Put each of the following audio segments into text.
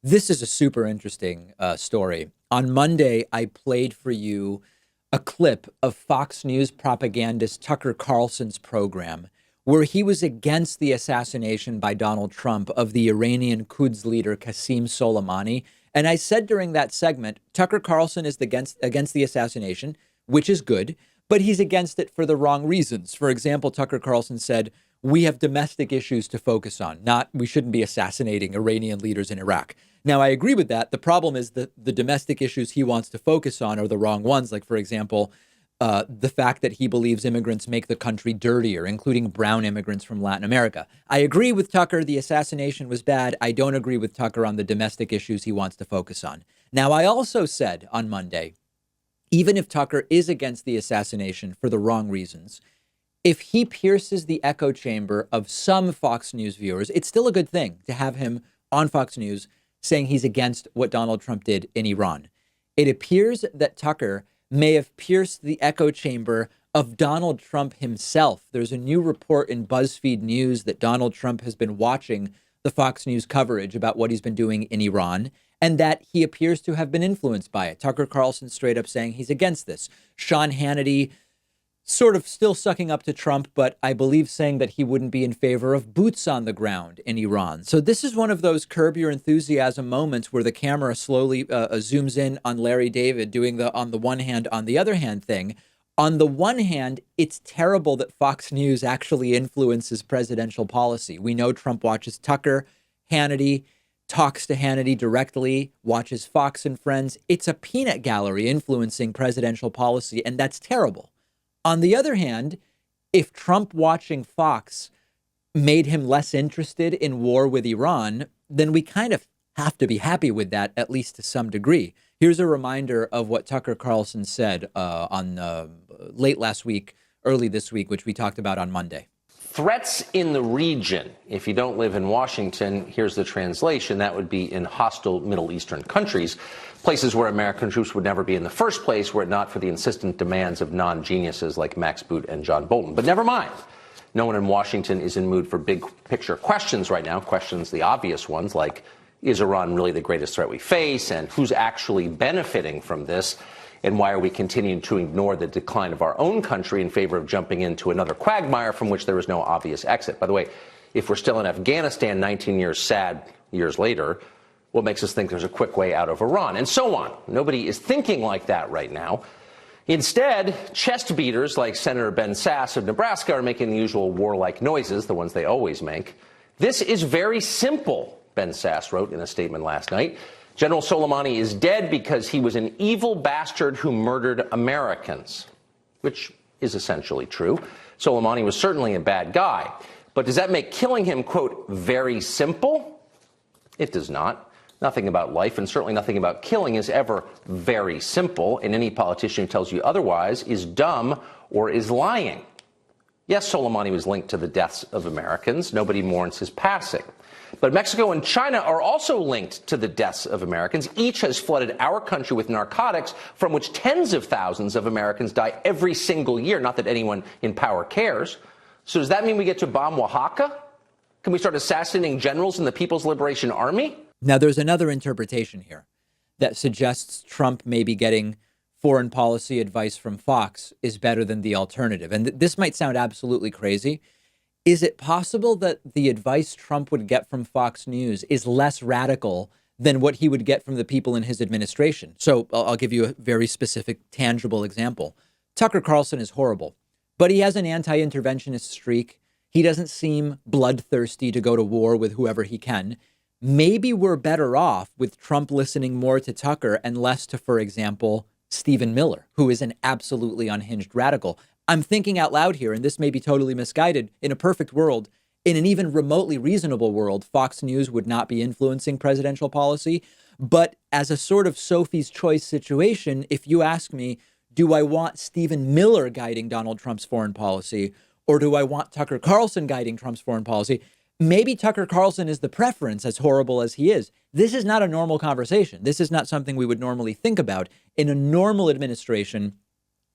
This is a super interesting story. On Monday, I played for you a clip of Fox News propagandist Tucker Carlson's program, where he was against the assassination by Donald Trump of the Iranian Quds leader Qasem Soleimani. And I said during that segment, Tucker Carlson is against the assassination, which is good, but he's against it for the wrong reasons. For example, Tucker Carlson said, we have domestic issues to focus on, not we shouldn't be assassinating Iranian leaders in Iraq. Now, I agree with that. The problem is that the domestic issues he wants to focus on are the wrong ones. Like, for example, the fact that he believes immigrants make the country dirtier, including brown immigrants from Latin America. I agree with Tucker. The assassination was bad. I don't agree with Tucker on the domestic issues he wants to focus on. Now, I also said on Monday, even if Tucker is against the assassination for the wrong reasons, if he pierces the echo chamber of some Fox News viewers, it's still a good thing to have him on Fox News saying he's against what Donald Trump did in Iran. It appears that Tucker may have pierced the echo chamber of Donald Trump himself. There's a new report in BuzzFeed News that Donald Trump has been watching the Fox News coverage about what he's been doing in Iran, and that he appears to have been influenced by it. Tucker Carlson straight up saying he's against this. Sean Hannity sort of still sucking up to Trump, but I believe saying that he wouldn't be in favor of boots on the ground in Iran. So this is one of those curb your enthusiasm moments where the camera slowly zooms in on Larry David doing the on the one hand, on the other hand thing. On the one hand, it's terrible that Fox News actually influences presidential policy. We know Trump watches Tucker, Hannity, talks to Hannity directly, watches Fox and Friends. It's a peanut gallery influencing presidential policy, and that's terrible. On the other hand, if Trump watching Fox made him less interested in war with Iran, then we kind of have to be happy with that, at least to some degree. Here's a reminder of what Tucker Carlson said on late last week, early this week, which we talked about on Monday. Threats in the region. If you don't live in Washington, here's the translation. That would be in hostile Middle Eastern countries, places where American troops would never be in the first place were it not for the insistent demands of non-geniuses like Max Boot and John Bolton. But never mind. No one in Washington is in mood for big picture questions right now, questions the obvious ones like, is Iran really the greatest threat we face, and who's actually benefiting from this? And why are we continuing to ignore the decline of our own country in favor of jumping into another quagmire from which there is no obvious exit? By the way, if we're still in Afghanistan 19 years later, what makes us think there's a quick way out of Iran? And so on. Nobody is thinking like that right now. Instead, chest beaters like Senator Ben Sasse of Nebraska are making the usual warlike noises, the ones they always make. This is very simple, Ben Sasse wrote in a statement last night. General Soleimani is dead because he was an evil bastard who murdered Americans, which is essentially true. Soleimani was certainly a bad guy. But does that make killing him, quote, very simple? It does not. Nothing about life, and certainly nothing about killing, is ever very simple. And any politician who tells you otherwise is dumb or is lying. Yes, Soleimani was linked to the deaths of Americans. Nobody mourns his passing. But Mexico and China are also linked to the deaths of Americans. Each has flooded our country with narcotics from which tens of thousands of Americans die every single year. Not that anyone in power cares. So does that mean we get to bomb Oaxaca? Can we start assassinating generals in the People's Liberation Army? Now, there's another interpretation here that suggests Trump may be getting foreign policy advice from Fox is better than the alternative. And this might sound absolutely crazy. Is it possible that the advice Trump would get from Fox News is less radical than what he would get from the people in his administration? So I'll give you a very specific, tangible example. Tucker Carlson is horrible, but he has an anti-interventionist streak. He doesn't seem bloodthirsty to go to war with whoever he can. Maybe we're better off with Trump listening more to Tucker and less to, for example, Stephen Miller, who is an absolutely unhinged radical. I'm thinking out loud here, and this may be totally misguided. In a perfect world, in an even remotely reasonable world, Fox News would not be influencing presidential policy. But as a sort of Sophie's choice situation, if you ask me, do I want Stephen Miller guiding Donald Trump's foreign policy, or do I want Tucker Carlson guiding Trump's foreign policy? Maybe Tucker Carlson is the preference, as horrible as he is. This is not a normal conversation. This is not something we would normally think about. In a normal administration,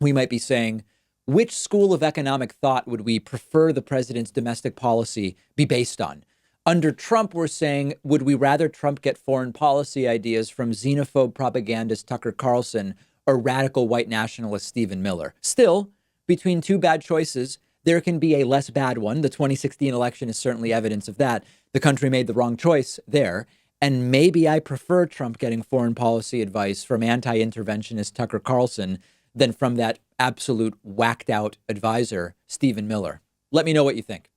we might be saying, which school of economic thought would we prefer the president's domestic policy be based on? Under Trump, we're saying, would we rather Trump get foreign policy ideas from xenophobe propagandist Tucker Carlson or radical white nationalist Stephen Miller? Still, between two bad choices, there can be a less bad one. The 2016 election is certainly evidence of that. The country made the wrong choice there. And maybe I prefer Trump getting foreign policy advice from anti-interventionist Tucker Carlson than from that absolute whacked out advisor, Stephen Miller. Let me know what you think.